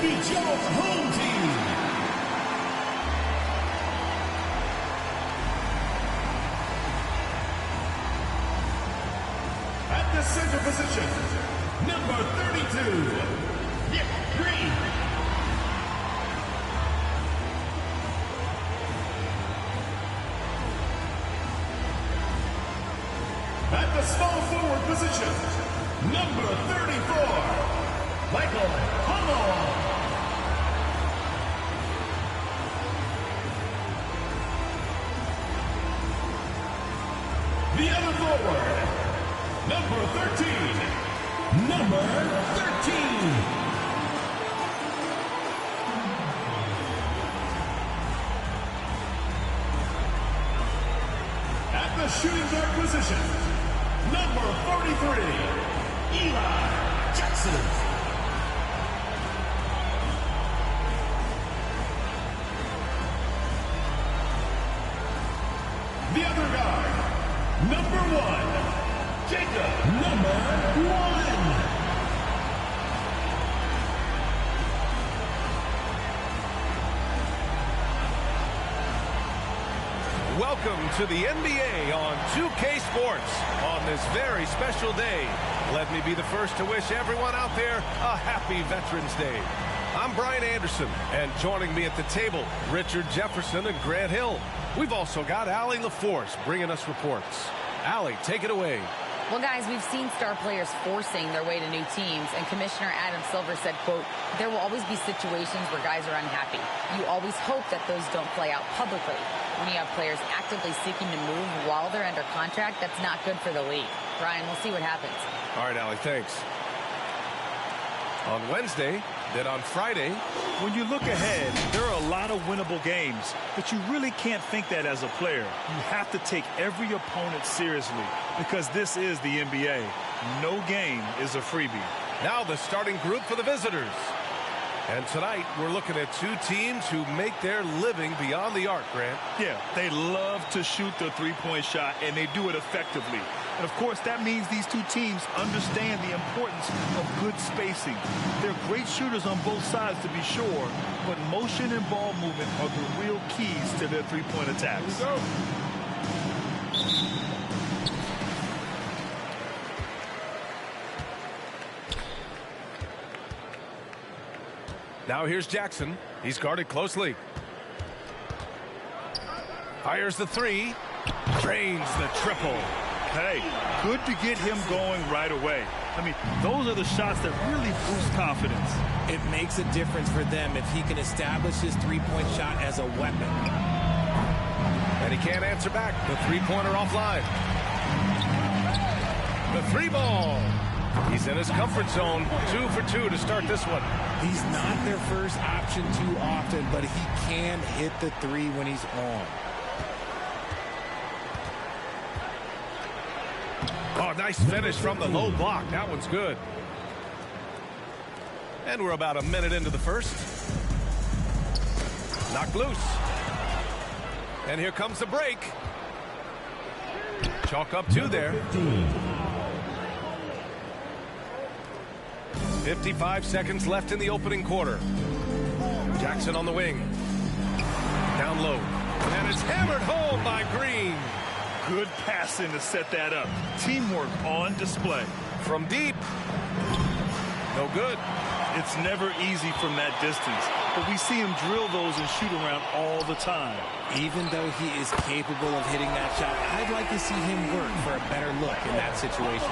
Each your home team. At the center position, number 32, Nick Green. At the small forward position, number 34, Michael Hummel. The other forward, number 13. Number 13. At the shooting guard position, number 43, Eli Jackson. The other guard, number 1, Jacob. Number 1. Welcome to the NBA on 2K Sports on this very special day. Let me be the first to wish everyone out there a happy Veterans Day. I'm Brian Anderson, and joining me at the table, Richard Jefferson and Grant Hill. We've also got Allie LaForce bringing us reports. Allie, take it away. Well, guys, we've seen star players forcing their way to new teams, and Commissioner Adam Silver said, quote, there will always be situations where guys are unhappy. You always hope that those don't play out publicly. When you have players actively seeking to move while they're under contract, that's not good for the league. Brian, we'll see what happens. All right, Allie, thanks. On Wednesday, then on Friday. When you look ahead, there are a lot of winnable games, but you really can't think that as a player. You have to take every opponent seriously because this is the NBA. No game is a freebie. Now the starting group for the visitors. And tonight, we're looking at two teams who make their living beyond the arc, Grant. Yeah, they love to shoot the three-point shot, and they do it effectively. And, of course, that means these two teams understand the importance of good spacing. They're great shooters on both sides, to be sure, but motion and ball movement are the real keys to their three-point attacks. Here we go. Now here's Jackson. He's guarded closely. Fires the three. Drains the triple. Hey, good to get him going right away. I mean, those are the shots that really boost confidence. It makes a difference for them if he can establish his three-point shot as a weapon. And he can't answer back. The three-pointer offline. The three ball. He's in his comfort zone. 2 for 2 to start this one. He's not their first option too often, but he can hit the three when he's on. Oh, nice finish from the low block. That one's good. And we're about a minute into the first. Knocked loose. And here comes the break. Chalk up 2 there. 55 seconds left in the opening quarter. Jackson on the wing. Down low. And it's hammered home by Green. Good passing to set that up. Teamwork on display. From deep. No good. It's never easy from that distance, but we see him drill those and shoot around all the time. Even though he is capable of hitting that shot, I'd like to see him work for a better look in that situation.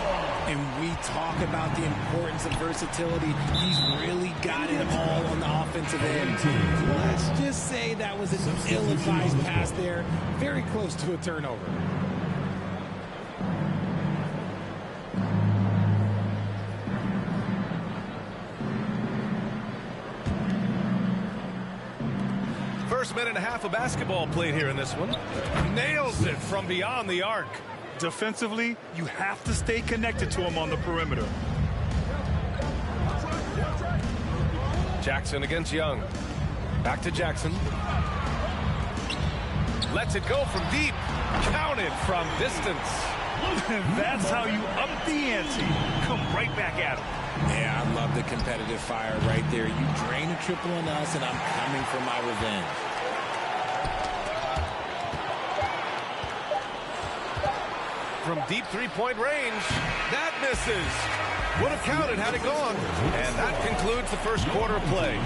And we talk about the importance of versatility. He's really got it all on the offensive end. Let's just say that was an ill-advised pass there. Very close to a turnover. First minute and a half of basketball played here in this one. Nails it from beyond the arc. Defensively, you have to stay connected to him on the perimeter. Jackson against Young. Back to Jackson. Lets it go from deep. Counted from distance. That's how you up the ante. Come right back at him. Yeah, I love the competitive fire right there. You drain a triple on us, and I'm coming for my revenge. From deep three-point range, that misses. Would have counted had it gone. And that concludes the first quarter of play.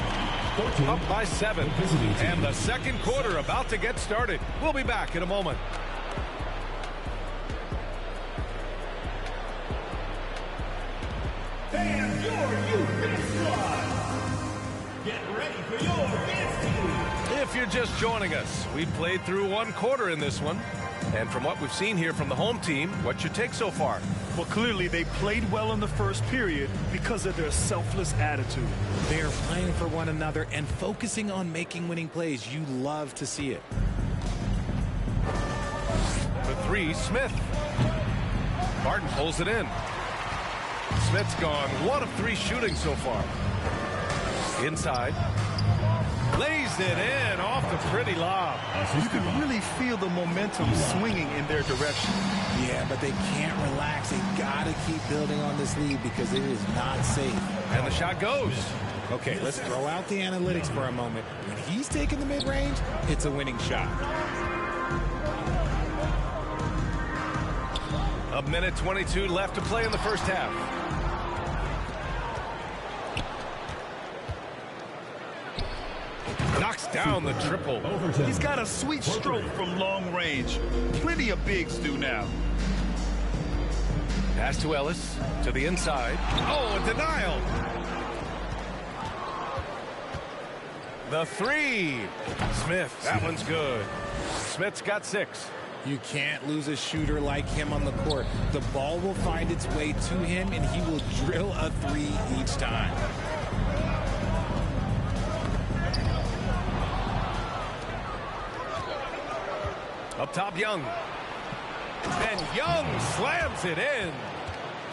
Up by 7. And the second quarter about to get started. We'll be back in a moment. And your U.S. squad. Get ready for your dance team. If you're just joining us, we've played through one quarter in this one. And from what we've seen here from the home team, what's your take so far? Well, clearly they played well in the first period because of their selfless attitude. They are playing for one another and focusing on making winning plays. You love to see it. The 3, Smith. Barton pulls it in. Smith's gone 1 of 3 shooting so far. Inside. Lays it in off the pretty lob. You can really feel the momentum swinging in their direction. Yeah, but they can't relax. They got to keep building on this lead because it is not safe. And the shot goes. Okay, let's throw out the analytics for a moment. When he's taking the mid-range, it's a winning shot. A minute 22 left to play in the first half. Knocks down the triple. He's got a sweet stroke from long range. Plenty of bigs do now. Pass to Ellis, to the inside. Oh, a denial. The 3. Smith, that one's good. Smith's got 6. You can't lose a shooter like him on the court. The ball will find its way to him, and he will drill a 3 each time. Up top, Young. And Young slams it in.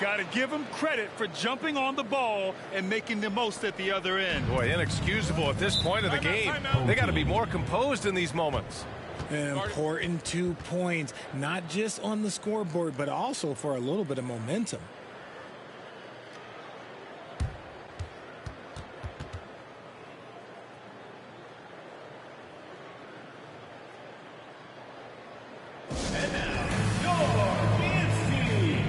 Got to give him credit for jumping on the ball and making the most at the other end. Boy, inexcusable at this point of the game. They got to be more composed in these moments. An important 2 points, not just on the scoreboard, but also for a little bit of momentum. And now, your dance team.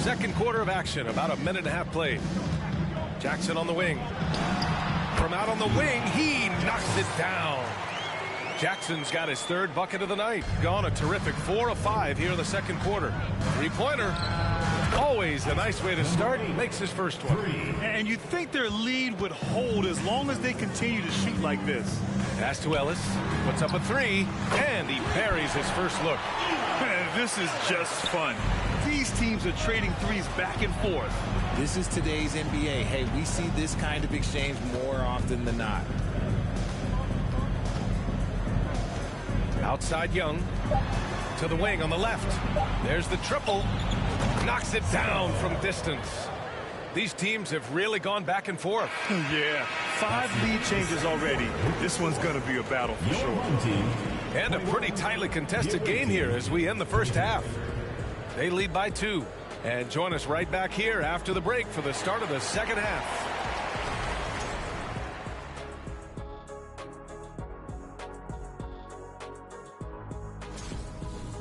Second quarter of action, about a minute and a half played. Jackson on the wing. From out on the wing, he knocks it down. Jackson's got his 3rd bucket of the night. Gone a terrific 4 of 5 here in the second quarter. 3-pointer. Always a nice way to start. Makes his first one. And you'd think their lead would hold as long as they continue to shoot like this. Pass to Ellis. Puts up a 3. And he buries his first look. This is just fun. These teams are trading threes back and forth. This is today's NBA. Hey, we see this kind of exchange more often than not. Outside Young. To the wing on the left. There's the triple. Knocks it down from distance. These teams have really gone back and forth. Yeah, 5 lead changes already. This one's going to be a battle for sure. And a pretty tightly contested game here as we end the first half. They lead by 2. And join us right back here after the break for the start of the second half.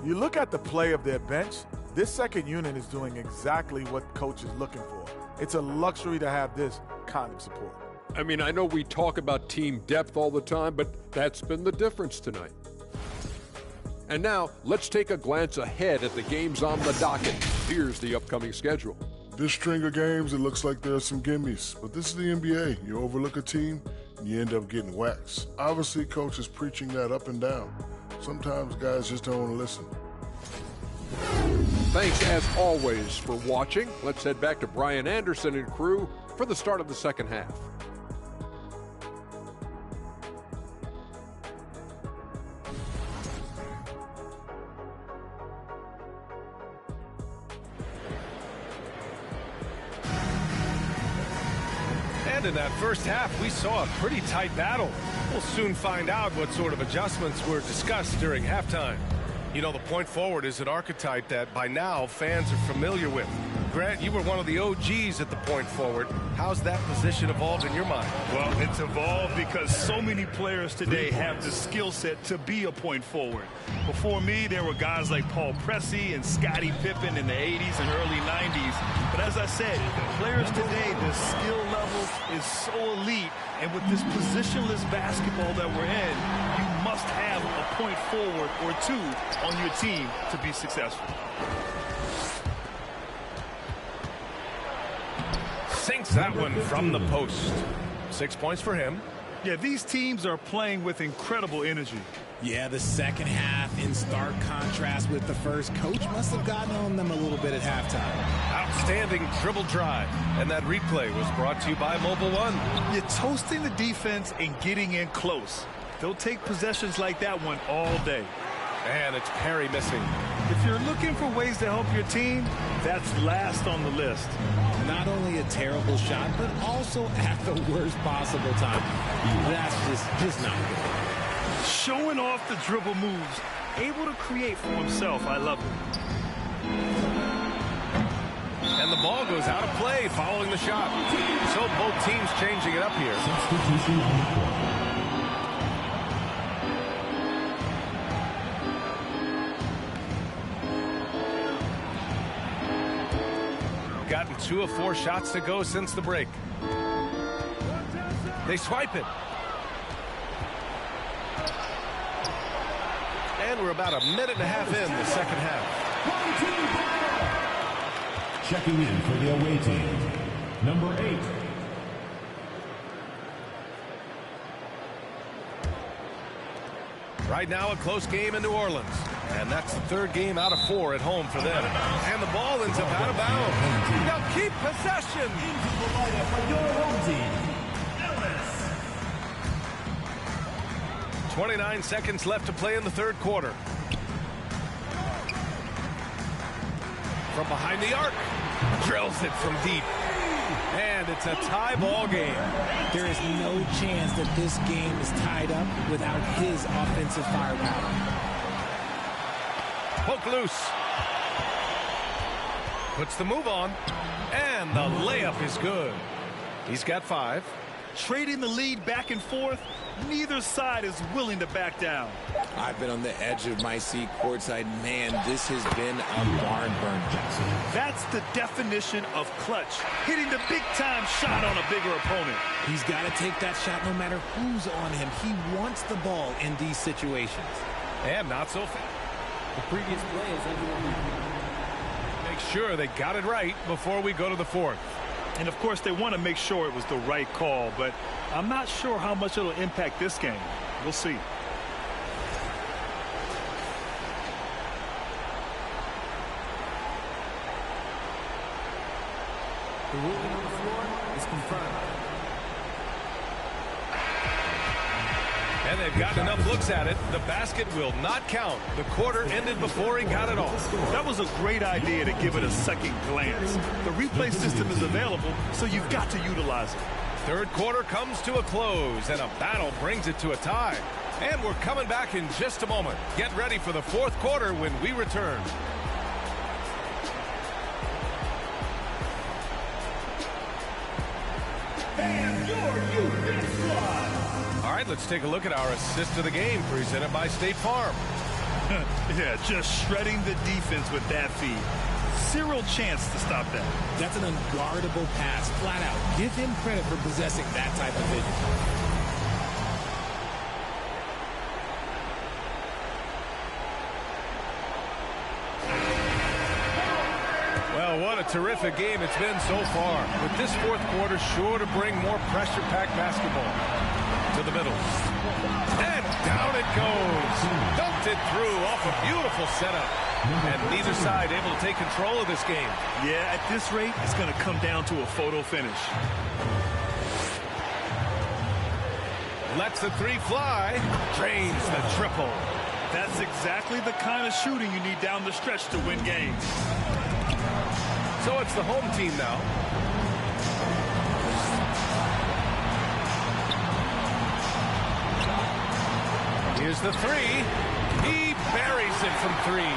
You look at the play of their bench, This second unit is doing exactly what coach is looking for. It's a luxury to have this kind of support. I mean, I know we talk about team depth all the time, but that's been the difference tonight. And now, let's take a glance ahead at the games on the docket. Here's the upcoming schedule. This string of games, it looks like there are some gimmies. But this is the NBA. You overlook a team, and you end up getting waxed. Obviously, coach is preaching that up and down. Sometimes guys just don't want to listen. Thanks, as always, for watching. Let's head back to Brian Anderson and crew for the start of the second half. And in that first half, we saw a pretty tight battle. We'll soon find out what sort of adjustments were discussed during halftime. You know, the point forward is an archetype that by now fans are familiar with. Grant, you were one of the OGs at the point forward. How's that position evolved in your mind? Well, it's evolved because so many players today have the skill set to be a point forward. Before me, there were guys like Paul Pressey and Scottie Pippen in the 80s and early 90s. But as I said, players today, the skill level is so elite. And with this positionless basketball that we're in, you must have a point forward or two on your team to be successful. Sinks that one from the post. 6 points for him. Yeah, these teams are playing with incredible energy. Yeah, the second half in stark contrast with the first. Coach must have gotten on them a little bit at halftime. Outstanding dribble drive. And that replay was brought to you by Mobile One. You're toasting the defense and getting in close. They'll take possessions like that one all day. And it's Perry missing. If you're looking for ways to help your team, that's last on the list. Not only a terrible shot, but also at the worst possible time. That's just not good. Showing off the dribble moves, able to create for himself. I love it. And the ball goes out of play following the shot. So both teams changing it up here. Substitution on the court. Gotten 2 of 4 shots to go since the break. They swipe it. And we're about a minute and a half in the second half. Checking in for the away team, number 8. Right now a close game in New Orleans. And that's the 3rd game out of 4 at home for them. And the ball ends up out of bounds. Now keep possession. Into the lineup for your home team, Ellis. 29 seconds left to play in the 3rd quarter. From behind the arc. Drills it from deep. And it's a tie ball game. There is no chance that this game is tied up without his offensive firepower. Poke loose. Puts the move on. And the layup is good. He's got 5. Trading the lead back and forth, neither side is willing to back down. I've been on the edge of my seat courtside. Man, this has been a barn burner. That's the definition of clutch. Hitting the big-time shot on a bigger opponent. He's got to take that shot no matter who's on him. He wants the ball in these situations. And not so fast. The previous play is underway. Make sure they got it right before we go to the 4th. And, of course, they want to make sure it was the right call, but I'm not sure how much it'll impact this game. We'll see. The ruling on the floor is confirmed. And they've gotten enough looks at it. The basket will not count. The quarter ended before he got it off. That was a great idea to give it a second glance. The replay system is available, so you've got to utilize it. 3rd quarter comes to a close, and a battle brings it to a tie. And we're coming back in just a moment. Get ready for the 4th quarter when we return. And your UFit squad. All right, let's take a look at our assist of the game presented by State Farm. Yeah, just shredding the defense with that feed. Zero chance to stop that. That's an unguardable pass, flat out. Give him credit for possessing that type of vision. Well, what a terrific game it's been so far. With this fourth quarter sure to bring more pressure-packed basketball. To the middle. And down it goes. Dumped it through off a beautiful setup. And neither side able to take control of this game. Yeah, at this rate, it's going to come down to a photo finish. Lets the three fly. Drains the triple. That's exactly the kind of shooting you need down the stretch to win games. So it's the home team now. Here's the three. He buries it from three.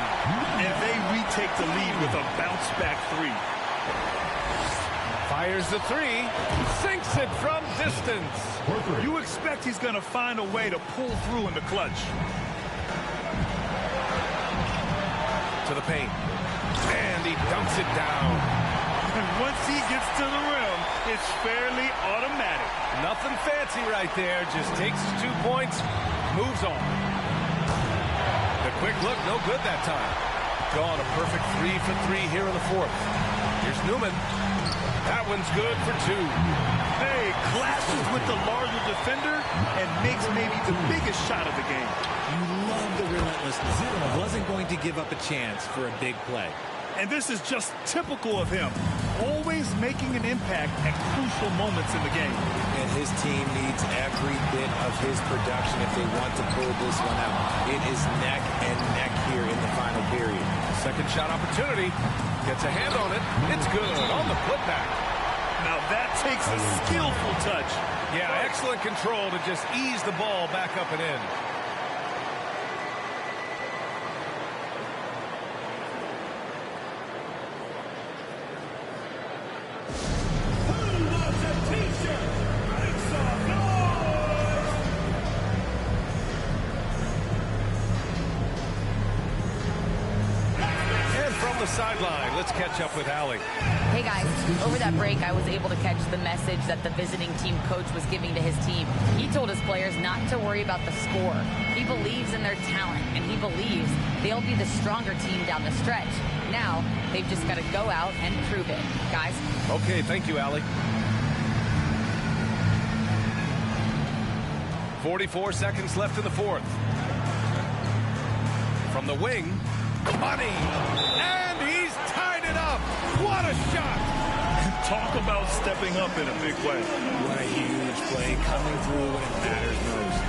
And they retake the lead with a bounce-back three. Fires the three. Sinks it from distance. You expect he's going to find a way to pull through in the clutch. To the paint. And he dunks it down. And once he gets to the rim, it's fairly automatic. Nothing fancy right there. Just takes his 2 points, moves on. The quick look, no good that time. Gone a perfect 3 for 3 here in the fourth. Here's Newman. That one's good for 2. Hey, clashes with the larger defender and makes maybe the biggest shot of the game. You love the relentlessness. Wasn't going to give up a chance for a big play. And this is just typical of him. Always making an impact at crucial moments in the game. And his team needs every bit of his production if they want to pull this one out. It is neck and neck here in the final period. Second shot opportunity. Gets a hand on it. It's good on the putback. Now that takes a skillful touch. Yeah, excellent control to just ease the ball back up and in. Sideline. Let's catch up with Allie. Hey guys, over that break I was able to catch the message that the visiting team coach was giving to his team. He told his players not to worry about the score. He believes in their talent and he believes they'll be the stronger team down the stretch. Now they've just got to go out and prove it. Guys. Okay, thank you, Allie. 44 seconds left in the fourth. From the wing, money. What a shot! Talk about stepping up in a big way. What a huge play coming through when it matters most.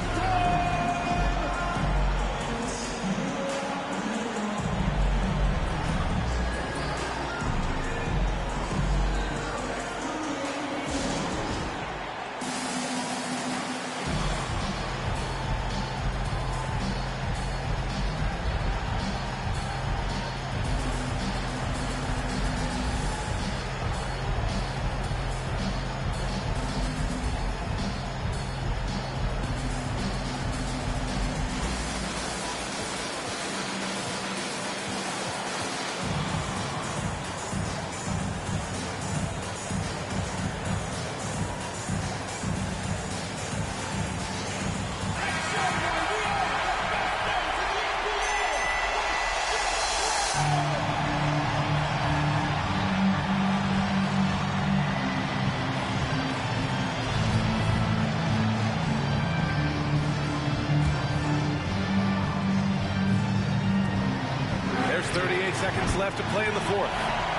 Seconds left to play in the fourth.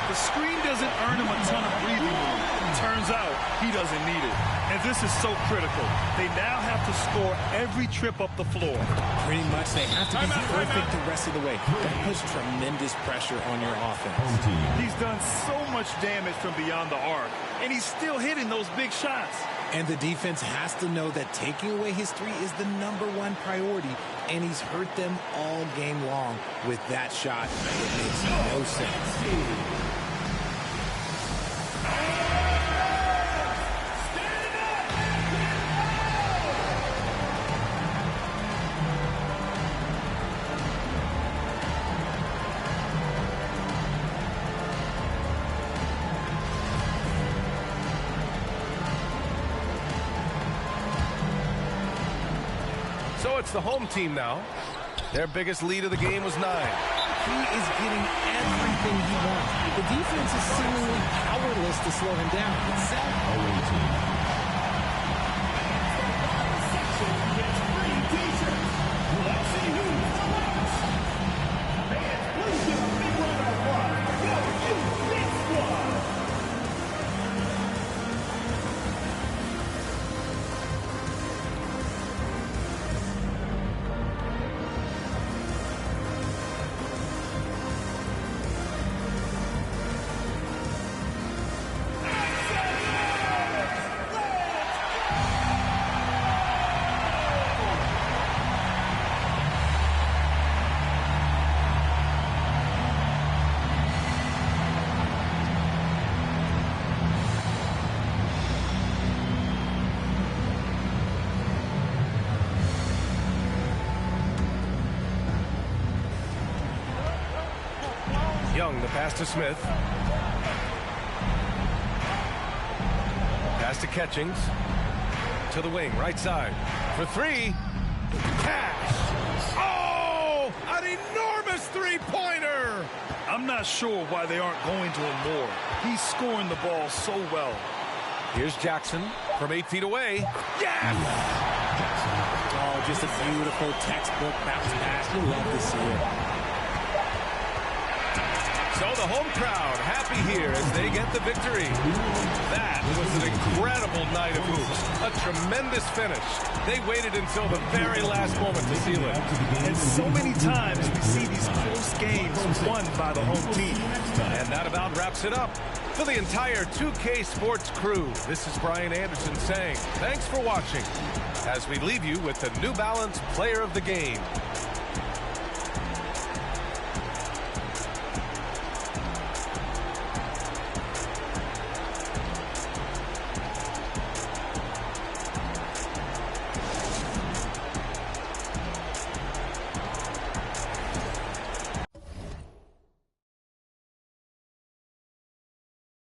The screen doesn't earn him a ton of breathing room. Turns out he doesn't need it. And this is so critical. They now have to score every trip up the floor. Pretty much they have to be perfect the rest of the way. That puts tremendous pressure on your offense. He's done so much damage from beyond the arc, and he's still hitting those big shots. And the defense has to know that taking away his three is the #1 priority, and he's hurt them all game long with that shot. It makes no sense. So it's the home team now. Their biggest lead of the game was 9. He is getting everything he wants. The defense is seemingly powerless to slow him down. It's sad. Young, the pass to Smith. Pass to Catchings. To the wing, right side. For 3. Cash! Oh! An enormous three-pointer! I'm not sure why they aren't going to him more. He's scoring the ball so well. Here's Jackson from 8 feet away. Yes! Oh, just a beautiful textbook bounce pass. You love to see it. So the home crowd happy here as they get the victory. That was an incredible night of hoops. A tremendous finish. They waited until the very last moment to seal it. And so many times we see these close games won by the home team. And that about wraps it up. For the entire 2K Sports crew, this is Brian Anderson saying thanks for watching as we leave you with the New Balance Player of the Game.